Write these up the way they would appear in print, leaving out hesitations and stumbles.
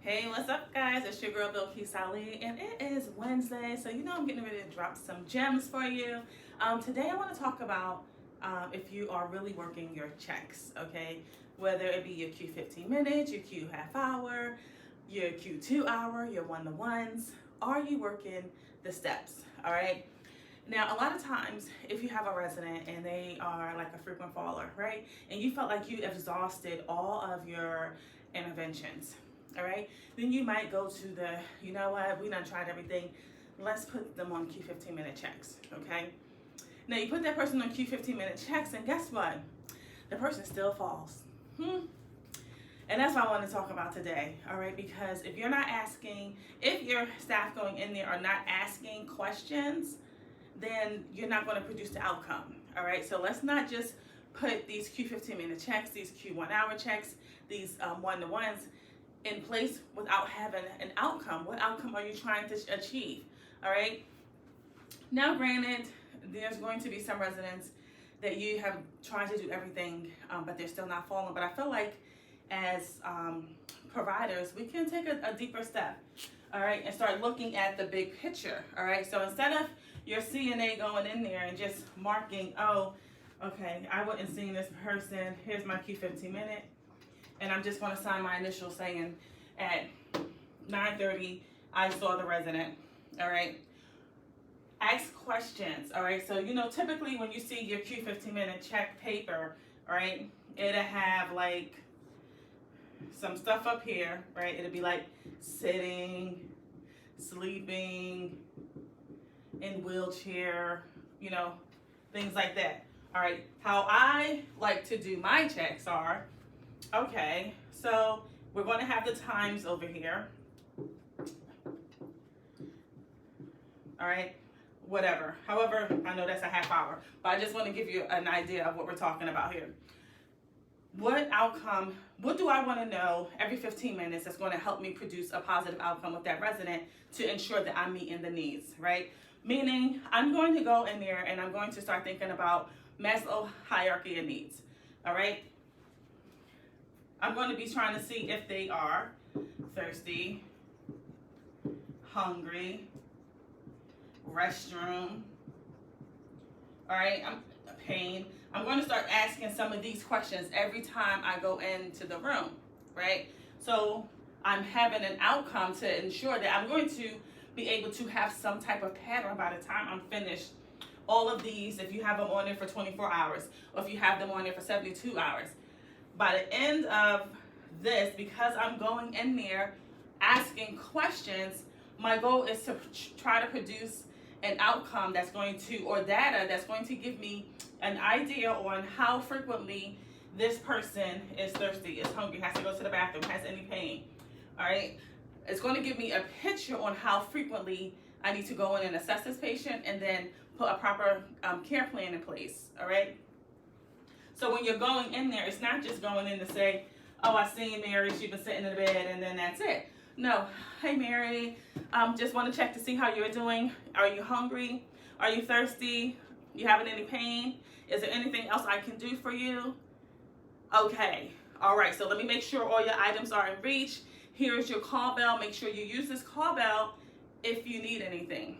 Hey, what's up, guys? It's your girl, Bilquis Ali, and it is Wednesday, so you know I'm getting ready to drop some gems for you. Today, I want to talk about if you are really working your checks, okay? Whether it be your Q 15 minutes, your Q half hour, your Q 2 hour, your one-to-ones. Are you working the steps, all right? Now, a lot of times, if you have a resident and they are like a frequent faller, right? And you felt like you exhausted all of your interventions, all right? Then you might go to the, you know what, we done tried everything. Let's put them on Q 15-minute checks, okay? Now, you put that person on Q 15-minute checks, and guess what? The person still falls. And that's what I want to talk about today, all right? Because if you're not asking, if your staff going in there are not asking questions, then you're not going to produce the outcome, all right? So let's not just put these Q 15-minute checks, these Q 1 hour checks, these one-to-ones in place without having an outcome. What outcome are you trying to achieve, all right? Now, granted, there's going to be some residents that you have tried to do everything, but they're still not falling. But I feel like as providers, we can take a deeper step, all right, and start looking at the big picture, all right? So instead of your CNA going in there and just marking, oh, okay, I went and seen this person, here's my Q 15-minute, and I'm just going to sign my initial saying at 9:30, I saw the resident, all right? Ask questions, all right? So, you know, typically when you see your Q 15-minute check paper, all right, it'll have like some stuff up here, right? It'll be like sitting, sleeping, in wheelchair, you know, things like that. All right, how I like to do my checks are, okay, so we're going to have the times over here. All right, whatever. However, I know that's a half hour, but I just want to give you an idea of what we're talking about here. What outcome, what do I want to know every 15 minutes that's going to help me produce a positive outcome with that resident to ensure that I'm meeting the needs, right? Meaning, I'm going to go in there and I'm going to start thinking about Maslow hierarchy of needs, all right? I'm going to be trying to see if they are thirsty, hungry, restroom, all right? Pain. I'm going to start asking some of these questions every time I go into the room, right? So I'm having an outcome to ensure that I'm going to be able to have some type of pattern by the time I'm finished. All of these, if you have them on there for 24 hours, or if you have them on there for 72 hours. By the end of this, because I'm going in there asking questions, my goal is to try to produce an outcome that's going to, or data that's going to give me an idea on how frequently this person is thirsty, is hungry, has to go to the bathroom, has any pain, all right? It's going to give me a picture on how frequently I need to go in and assess this patient and then put a proper care plan in place, all right? So when you're going in there, it's not just going in to say, oh, I seen Mary, she's been sitting in the bed, and then that's it. No, hey Mary, just want to check to see how you're doing. Are you hungry? Are you thirsty? You having any pain? Is there anything else I can do for you? Okay, all right, so let me make sure all your items are in reach. Here is your call bell. Make sure you use this call bell if you need anything,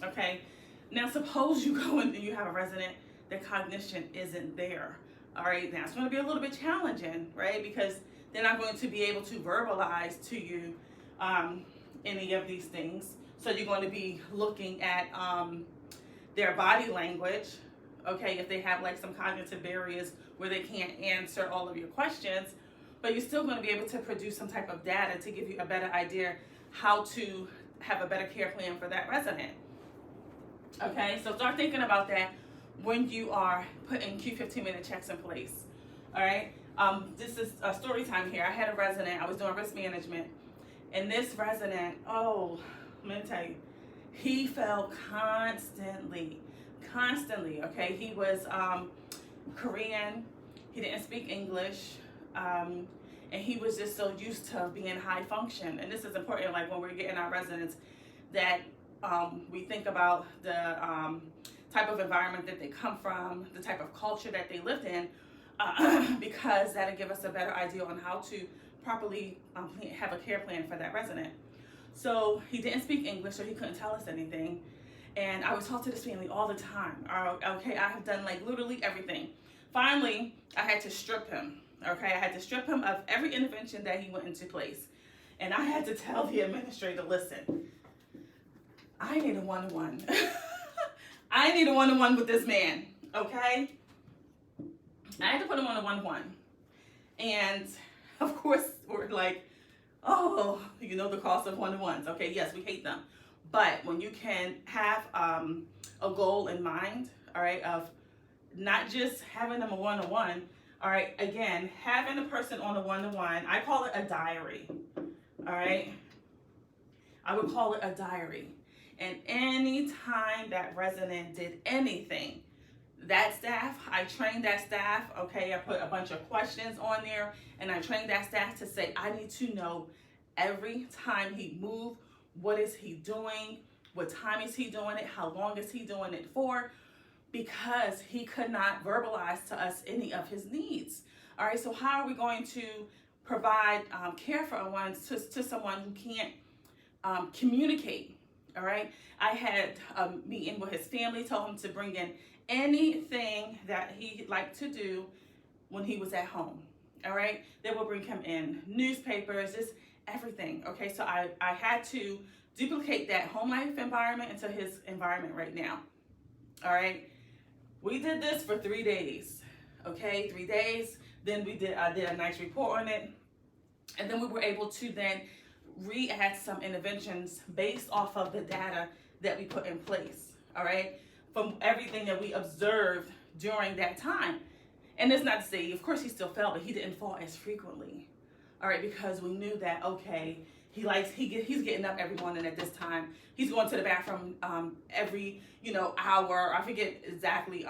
okay? Now, suppose you go in and you have a resident that cognition isn't there, all right? Now, it's going to be a little bit challenging, right? Because they're not going to be able to verbalize to you any of these things. So you're going to be looking at their body language, okay, if they have like some cognitive barriers where they can't answer all of your questions, but you're still going to be able to produce some type of data to give you a better idea how to have a better care plan for that resident. Okay, so start thinking about that when you are putting Q 15-minute checks in place, all right? This is a story time here. I had a resident, I was doing risk management, and this resident, oh, let me tell you, he fell constantly, okay? He was Korean, he didn't speak English, and he was just so used to being high function. And this is important, like when we're getting our residents, that we think about the type of environment that they come from, the type of culture that they lived in, because that'll give us a better idea on how to properly have a care plan for that resident. So he didn't speak English, so he couldn't tell us anything. And I would talk to this family all the time. Okay, I have done like literally everything. Finally, I had to strip him. Okay, I had to strip him of every intervention that he went into place. And I had to tell the administrator, listen, I need a one-on-one. I need a one-on-one with this man, okay? I had to put him on a one-on-one. And of course, we're like, oh, you know the cost of one-on-ones. Okay, yes, we hate them. But when you can have a goal in mind, all right, of not just having them a one-on-one, all right, again, having a person on a one-on-one, I call it a diary, all right? I would call it a diary. And any time that resident did anything, that staff, I trained that staff, okay, I put a bunch of questions on there, and I trained that staff to say, I need to know every time he moved, what is he doing, what time is he doing it, how long is he doing it for, because he could not verbalize to us any of his needs. All right, so how are we going to provide care for to someone who can't communicate? All right, I had a meeting with his family, told him to bring in anything that he liked to do when he was at home. All right, they will bring him in newspapers, just everything. Okay, so I had to duplicate that home life environment into his environment right now. All right, we did this for 3 days. Okay, 3 days. Then I did a nice report on it, and then we were able to then re-add some interventions based off of the data that we put in place. All right, from everything that we observed during that time. And it's not to say, of course he still fell, but he didn't fall as frequently. All right, because we knew that, okay, he's getting up every morning at this time. He's going to the bathroom every, hour. I forget exactly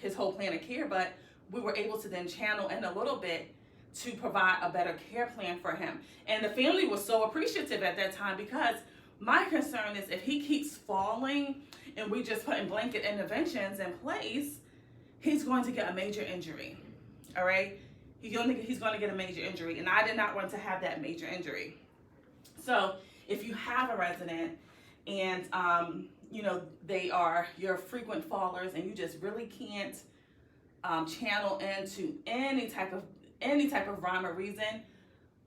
his whole plan of care, but we were able to then channel in a little bit to provide a better care plan for him. And the family was so appreciative at that time, because my concern is if he keeps falling and we just putting blanket interventions in place, he's going to get a major injury. All right, he's going to get a major injury, and I did not want to have that major injury. So if you have a resident and they are your frequent fallers, and you just really can't channel into any type of rhyme or reason,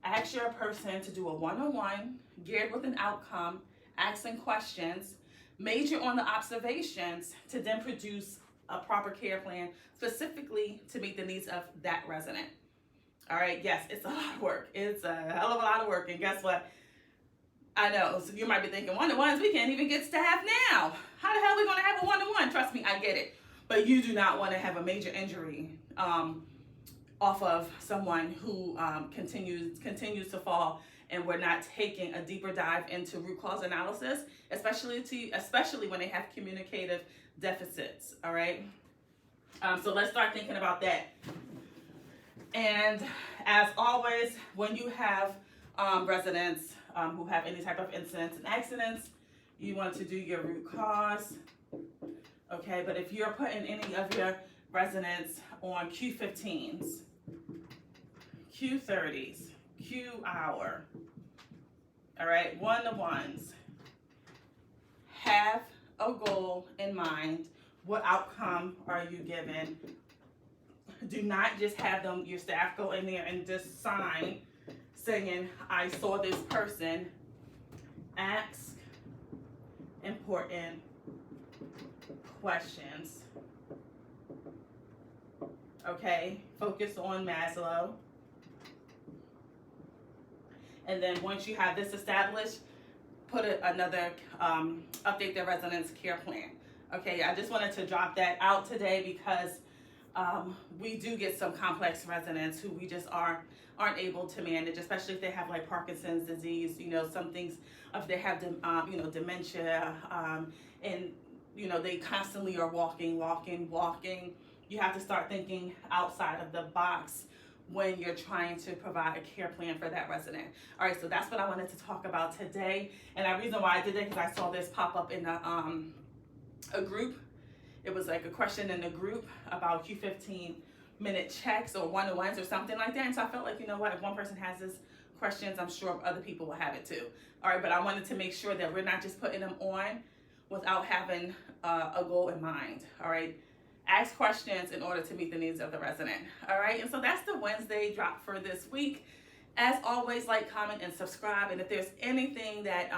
ask your person to do a one-on-one geared with an outcome, asking questions, major on the observations to then produce a proper care plan specifically to meet the needs of that resident. All right, yes, it's a lot of work. It's a hell of a lot of work. And guess what? I know, so you might be thinking, one-on-ones, we can't even get staff now. How the hell are we going to have a one-on-one? Trust me, I get it. But you do not want to have a major injury off of someone who continues to fall, and we're not taking a deeper dive into root cause analysis, especially when they have communicative deficits. All right, so let's start thinking about that. And as always, when you have residents who have any type of incidents and accidents, you want to do your root cause. Okay, but if you're putting any of your residents on Q15s, Q30s, Q hour, all right, one-to-ones, have a goal in mind. What outcome are you given? Do not just have your staff go in there and just sign saying, I saw this person. Ask important questions. Okay, focus on Maslow. And then once you have this established, update the resident's care plan. Okay, I just wanted to drop that out today because we do get some complex residents who we just aren't able to manage, especially if they have like Parkinson's disease, some things, if they have dementia, and they constantly are walking. You have to start thinking outside of the box when you're trying to provide a care plan for that resident. All right, so that's what I wanted to talk about today. And the reason why I did it, because I saw this pop up in a group. It was like a question in the group about Q15 minute checks or one-on-ones or something like that. And so I felt like, if one person has this questions, I'm sure other people will have it too. All right, but I wanted to make sure that we're not just putting them on without having a goal in mind. All right, ask questions in order to meet the needs of the resident. All right, and so that's the Wednesday drop for this week. As always, like, comment, and subscribe. And if there's anything that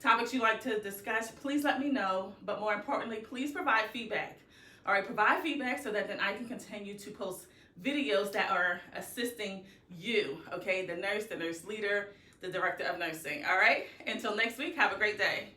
topics you like to discuss, please let me know. But more importantly, please provide feedback. All right, provide feedback so that then I can continue to post videos that are assisting you, okay? The nurse leader, the director of nursing. All right, until next week, have a great day.